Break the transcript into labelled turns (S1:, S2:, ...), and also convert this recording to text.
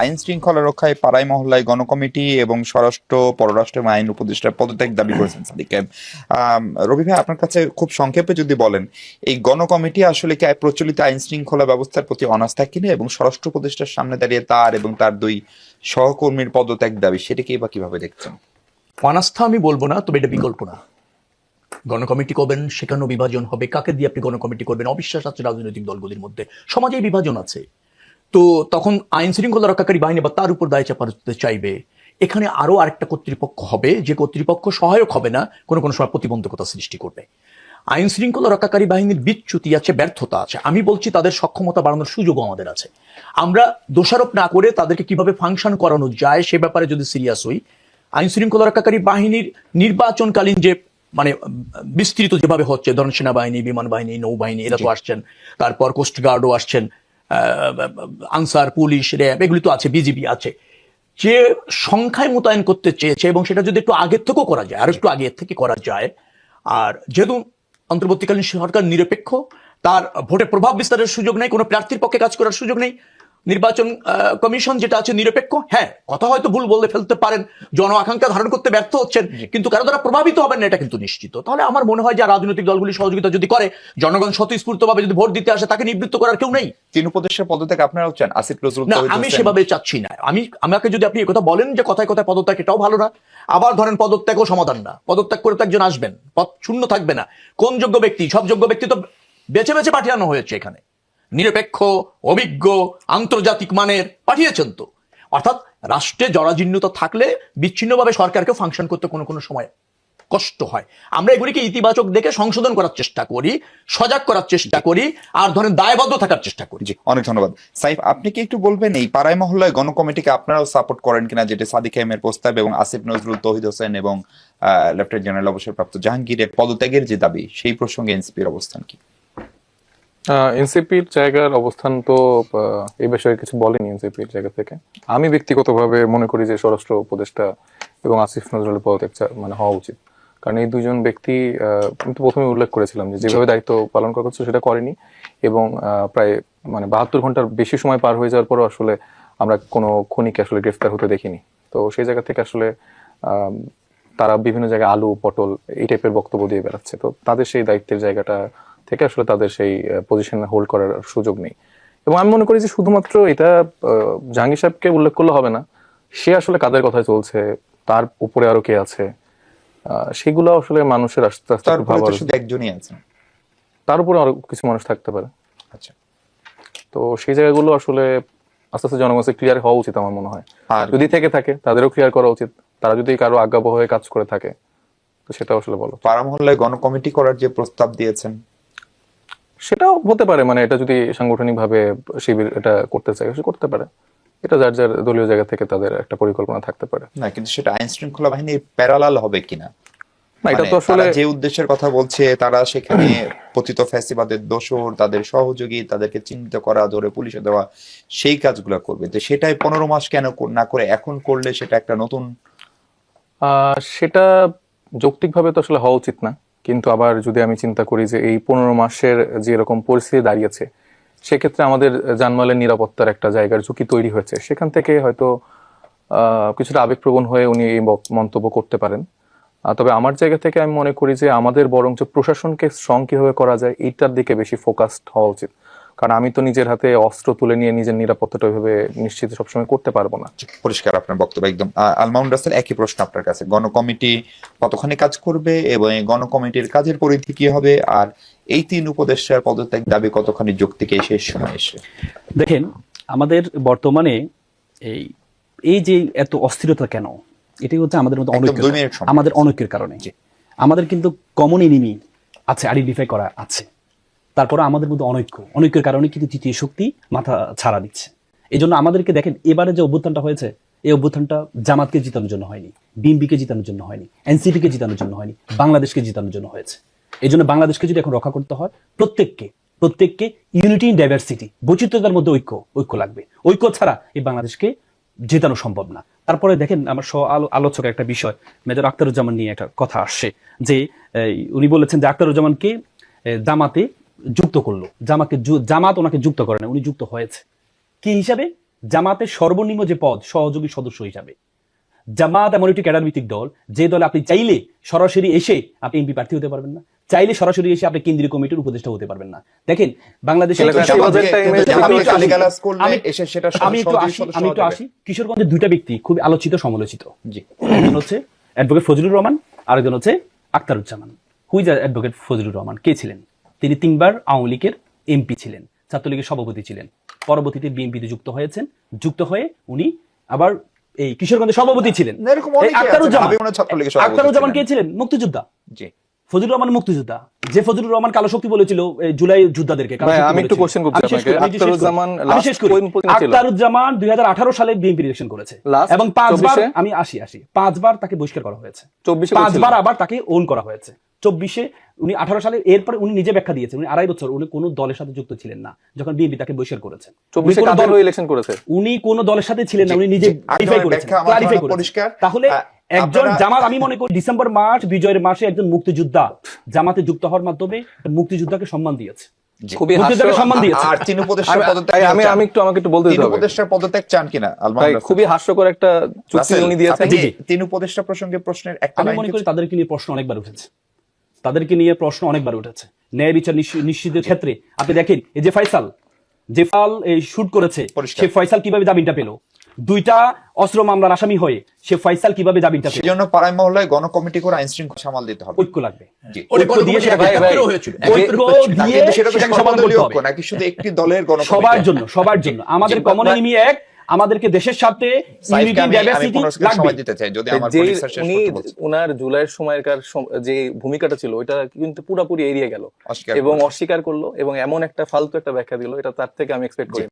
S1: আইন শৃঙ্খলা রক্ষায় পাড়ায় মহল্লায় গণকমিটি এবং স্বরাষ্ট্র পররাষ্ট্র এবং আইন উপদেষ্টার পদত্যাগ দাবি করেছেন সাদিক কায়েম। রবি ভাই, আপনার কাছে খুব সংক্ষেপে যদি বলেন, এই গণকমিটি আসলে কি প্রচলিত আইন শৃঙ্খলা ব্যবস্থার প্রতি অনাস্থা কিনে এবং স্বরাষ্ট্র উপদেষ্টার সামনে দাঁড়িয়ে তার এবং তার দুই সহকর্মীর পদত্যাগ দাবি, সেটাকেই বা কিভাবে দেখছেন?
S2: অনাস্থা আমি বলবো না, তবে এটা বিকল্প না। গণকমিটি করবেন, সেখানেও বিভাজন হবে। কাকে দিয়ে আপনি গণকমিটি করবেন? অবিশ্বাস আছে রাজনৈতিক দলগুলির মধ্যে, সমাজে বিভাজন আছে। তো তখন আইন শৃঙ্খলা রক্ষাকারী বাহিনী বা তার উপর দায় চাপাতে চাইবে। এখানে আরো আরেকটা কর্তৃপক্ষ হবে, যে কর্তৃপক্ষ সহায়ক হবে না, কোনো কোনো সময় প্রতিবন্ধকতা সৃষ্টি করবে। আইন শৃঙ্খলা রক্ষাকারী বাহিনীর বিচ্যুতি আছে, ব্যর্থতা আছে। আমি বলছি তাদের সক্ষমতা বাড়ানোর সুযোগও আমাদের আছে। আমরা দোষারোপ না করে তাদেরকে কিভাবে ফাংশন করানো যায় সে ব্যাপারে যদি সিরিয়াস হই, আইন শৃঙ্খলা রক্ষাকারী বাহিনীর নির্বাচনকালীন যে মানে বিস্তৃত যেভাবে হচ্ছে, ধরুন সেনাবাহিনী, বিমান বাহিনী, নৌবাহিনী, এরা তো আসছেন, তারপর কোস্টগার্ডও আসছেন, আনসার, পুলিশ, র্যাব, এগুলি তো আছে, বিজিবি আছে, যে সংখ্যায় মোতায়েন করতে চেয়েছে, এবং সেটা যদি একটু আগের থেকেও করা যায়, আর একটু আগের থেকে করা যায়। আর যেহেতু অন্তর্বর্তীকালীন সরকার নিরপেক্ষ, তার ভোটে প্রভাব বিস্তারের সুযোগ নেই, কোনো প্রার্থীর পক্ষে কাজ করার সুযোগ নেই, নির্বাচন কমিশন যেটা আছে নিরপেক্ষ। হ্যাঁ, কথা হয়তো ভুল বলে ফেলতে পারেন, জন আকাঙ্ক্ষা ধারণ করতে ব্যর্থ হচ্ছেন, কিন্তু কারো দ্বারা প্রভাবিত হবেন না, এটা কিন্তু নিশ্চিত। তাহলে আমার মনে হয় যে রাজনৈতিক দলগুলি সহযোগিতা যদি করে, জনগণ স্বতঃস্ফূর্তভাবে যদি ভোট দিতে আসে, তাকে নিবৃত্ত করার কেউ নেই।
S1: তিন উপদেষ্টার পদত্যাগ আপনারাও চান? আসিফ নজরুল?
S2: না, আমি সেভাবে চাচ্ছি না। আমাকে যদি আপনি কথা বলেন যে কথায় কথায় পদত্যাগ, এটাও ভালো না। আবার ধরেন পদত্যাগও সমাধান না, পদত্যাগ করে তো একজন আসবেন, পদ শূন্য থাকবে না। কোন যোগ্য ব্যক্তি? সব যোগ্য ব্যক্তি তো বেছে বেছে পাঠানো হয়েছে, এখানে নিরপেক্ষ, অভিজ্ঞ, আন্তর্জাতিক মানের পাঠিয়েছেন তো। অর্থাৎ রাষ্ট্রে জরাজীর্ণতা থাকলে বিচ্ছিন্নভাবে সরকারকে ফাংশন করতে কোনো কোনো সময় কষ্ট হয়। আমরা এগুলিকে ইতিবাচক দেখে সংশোধন করার চেষ্টা করি, সজাগ করার চেষ্টা করি, আর ধরেন দায়বদ্ধ থাকার চেষ্টা করি।
S1: জি, অনেক ধন্যবাদ। সাইফ, আপনি কি একটু বলবেন এই পাড়ায় মহল্লায় গণকমিটিকে আপনারাও সাপোর্ট করেন কিনা, যেটা সাদিক কায়েমের প্রস্তাব এবং আসিফ নজরুল, তৌহিদ হোসেন এবং লেফটেন্যান্ট জেনারেল অবসরপ্রাপ্ত জাহাঙ্গীরের পদত্যাগের যে দাবি, সেই প্রসঙ্গে এনসিপির অবস্থান কি?
S3: এনসিপির জায়গার অবস্থান তো এই বিষয়ে কিছু বলেনি এনসিপির জায়গা থেকে। আমি ব্যক্তিগতভাবে মনে করি যে স্বরাষ্ট্র উপদেষ্টা এবং আসিফ নজরুলের পদত্যাগ মানে হওয়া উচিত। কারণ এই দুইজন ব্যক্তি, কিন্তু প্রথমে উল্লেখ করেছিলাম যে যেভাবে দায়িত্ব পালন করা হচ্ছে সেটা করেনি, এবং প্রায় মানে 72 ঘন্টার বেশি সময় পার হয়ে যাওয়ার পরও আসলে আমরা কোনো খুনিকে আসলে গ্রেফতার হতে দেখিনি। তো সেই জায়গা থেকে আসলে তারা বিভিন্ন জায়গায় আলু, পটল এই টাইপের বক্তব্য দিয়ে বেড়াচ্ছে। তো তাদের সেই দায়িত্বের জায়গাটা থেকে আসলে তাদের সেই পজিশন হোল্ড করার সুযোগ নেই। এবং আমি মনে করি যে শুধুমাত্র এটা জাহাঙ্গীর সাহেবকে উল্লেখ করলে হবে না, সে আসলে কাদের কথায় চলছে, তার উপরে আরো কে আছে, সেগুলো আসলে মানুষের আস্তে আস্তে
S1: একজনই আছে,
S3: তার উপরে আরো কিছু মানুষ থাকতে পারে।
S1: আচ্ছা,
S3: তো সেই জায়গাগুলো আসলে আস্তে আস্তে জনগণের ক্লিয়ার হওয়া উচিত আমার মনে হয়। আর যদি থেকে থাকে তাদেরও ক্লিয়ার করা উচিত। তারা যদি কারো আজ্ঞাবহ হয়ে কাজ করে থাকে, তো সেটা আসলে বলো।
S1: পাড়া মহল্লায় গণকমিটি করার যে প্রস্তাব দিয়েছেন,
S3: সেটাও হতে পারে, মানে এটা যদি সাংগঠনিক ভাবে শিবির এটা করতে চায়, সে করতে পারে। এটা যার যার দলীয় জায়গা থেকে তাদের একটা পরিকল্পনা থাকতে পারে।
S1: না, কিন্তু সেটা আইন শৃঙ্খলা বাহিনীর প্যারালাল হবে কিনা?
S3: না, এটা তো আসলে
S1: যে উদ্দেশ্যের কথা বলছে, তারা সেখানে পতিত ফ্যাসিবাদের দোসর, তাদের সহযোগী, তাদেরকে চিহ্নিত করা, ধরে পুলিশে দেওয়া, সেই কাজগুলো করবে। তো সেটাই 15 মাস কেন না করে এখন করলে সেটা একটা নতুন,
S3: সেটা যৌক্তিকভাবে তো আসলে হওয়া উচিত না। কিন্তু আবার যদি আমি চিন্তা করি যে এই 15 মাসের যে এরকম পরিস্থিতি দাঁড়িয়েছে, সেক্ষেত্রে আমাদের জানমালের নিরাপত্তার একটা জায়গার ঝুঁকি তৈরি হয়েছে, সেখান থেকে হয়তো কিছুটা আবেগপ্রবণ হয়ে উনি এই মন্তব্য করতে পারেন। তবে আমার জায়গা থেকে আমি মনে করি যে আমাদের বরঞ্চ প্রশাসনকে স্ট্রং কিভাবে করা যায় এইটার দিকে বেশি ফোকাসড হওয়া উচিত। কারণ আমি তো নিজের হাতে অস্ত্র তুলে নিয়ে নিজের নিরাপত্তাটা ওইভাবে নিশ্চিত সবসময় করতে পারবো না।
S1: পরিষ্কার আপনার বক্তব্য একদম। আলমাউন রাসেল, একই প্রশ্ন আপনার কাছে। গণকমিটি কতখানি কাজ করবে এবং গণকমিটির কাজের পরিধি কি হবে, আর এই তিন উপদেষ্টার পদত্যাগ দাবি কতখানি যৌক্তিক এই শেষ সময় এসে?
S4: দেখেন, আমাদের বর্তমানে এই যে এত অস্থিরতা কেন, এটাই হচ্ছে আমাদের মধ্যে আমাদের অনৈক্যের কারণে। আমাদের কিন্তু কমন এনিমি আছে, আইডেন্টিফাই করা আছে, তারপরে আমাদের মধ্যে অনৈক্যের কারণে কিন্তু তৃতীয় শক্তি মাথা ছাড়া দিচ্ছে। এই জন্য আমাদেরকে দেখেন, এবারে যে অভ্যুত্থানটা হয়েছে, এই অভ্যুত্থানটা জামাতকে জিতানোর জন্য হয়নি, বিএনপিকে জিতানোর জন্য হয়নি, এনসিপিকে জিতানোর জন্য হয়নি, বাংলাদেশকে জিতানোর জন্য হয়েছে। এই জন্য বাংলাদেশকে যদি এখন রক্ষা করতে হয়, প্রত্যেককে ইউনিটি ইন ডাইভার্সিটি, বৈচিত্র্যতার মধ্যে ঐক্য লাগবে। ঐক্য ছাড়া এই বাংলাদেশকে জেতানো সম্ভব না। তারপরে দেখেন, আমার আলোচকের একটা বিষয়, মেজর আখতারুজ্জামান নিয়ে একটা কথা আসছে, যে উনি বলেছেন যে আখতারুজ্জামানকে জামাতে যুক্ত করলো, জামাত ওনাকে যুক্ত করে না, উনি যুক্ত হয়েছে কি হিসাবে? জামাতের সর্বনিম্ন যে পদ সহযোগী সদস্য হিসাবে। জামাত এমন একটি ক্যাডারভিত্তিক দল, যে দলে আপনি চাইলে সরাসরি এসে আপনি এমপি প্রার্থী হতে পারবেন না, চাইলে সরাসরি এসে আপনি কেন্দ্রীয় কমিটির উপদেষ্টা হতে পারবেন না। দেখেন বাংলাদেশের আমি একটু আসি, কিশোরগঞ্জের দুইটা ব্যক্তি খুব আলোচিত সমালোচিত, একজন হচ্ছে অ্যাডভোকেট ফজলুর রহমান, আরেকজন হচ্ছে আখতারুজ্জামান। হুইজ অ্যাডভোকেট ফজলুর রহমান কে ছিলেন? তিনি 3 বার আওয়ামী লীগের এমপি ছিলেন, ছাত্রলীগের সভাপতি ছিলেন, পরবর্তীতে বিএনপিতে যুক্ত হয়েছেন, যুক্ত হয়ে উনি আবার এই কিশোরগঞ্জের সভাপতি ছিলেন। আখতারুজ্জামান কে ছিলেন? মুক্তিযোদ্ধা। ফজলুর রহমান মুক্তিযোদ্ধা, যে ফজলুর রহমান কালো শক্তি বলেছিল জুলাই যোদ্ধাদেরকে।
S3: আমি একটু কোশ্চেন করছি আপনাকে, আখতারুজ্জামান
S4: 2018 সালে বিএনপি ইলেকশন করেছে এবং 5 বার, আমি আসি 5 বার তাকে বহিষ্কার করা হয়েছে, 5 বার আবার তাকে ওন করা হয়েছে। 24-এ উনি 18 সালে, এরপরে উনি নিজে ব্যাখ্যা দিয়েছেন উনি 2.5 বছর উনি কোনো দলের সাথে যুক্ত ছিলেন না যখন বিএনপি তাকে বহিষ্কার করেছে।
S3: 24-এ কাদের হয়ে ইলেকশন করেছে?
S4: উনি কোনো দলের সাথে ছিলেন না, উনি নিজে ক্লারিফাই করেছেন। তাহলে একজন জামাত, আমি মনে করি ডিসেম্বর মাস বিজয়ের মাসে একজন মুক্তিযোদ্ধা জামাতে যুক্ত হওয়ার মাধ্যমে মুক্তিযোদ্ধাকে সম্মান দিয়েছে,
S3: খুবই
S4: সম্মান দিয়েছে।
S1: আর তিন উপদেষ্টার পদত্যাগ,
S3: আমাকে একটু বলতে দিতে হবে,
S1: তিন উপদেষ্টার পদত্যাগ চান কিনা?
S3: খুবই হাস্যকর একটা চুক্তি উনি দিয়েছেন।
S1: তিন উপদেষ্টা প্রসঙ্গে প্রশ্নের একটা
S4: আমি মনে করি তাদেরকে নিয়ে প্রশ্ন অনেকবার উঠেছে, ন্যায় বিচার নিশ্চিতের ক্ষেত্রে আপনি দেখেন এই যে ফয়সাল এই শুট করেছে, সে ফয়সাল কিভাবে জামিনটা পেল? 2টা অস্ত্র মামলার আসামি হয়ে সে ফয়সাল কিভাবে জামিনটা পেল?
S1: সেজন্য পাড়ায় মহল্লায় গণকমিটি করে আইন শৃঙ্খলা সামাল দিতে হবে,
S4: ঐক্য লাগবে। ঐক্য দিয়ে সেটাকে সমাধান করতে হবে,
S1: নাকি শুধু একটি দলের গণকমিটি?
S4: সবার জন্য আমাদের কমন এনিমি এক, আমাদেরকে দেশের সাথে
S3: উনার জুলাইয়ের সময়কার যে ভূমিকাটা ছিল ওইটা কিন্তু পুরোপুরি এড়িয়ে গেল এবং অস্বীকার করলো এবং এমন একটা ফালতু একটা ব্যাখ্যা দিল, এটা তার থেকে আমি এক্সপেক্ট করি।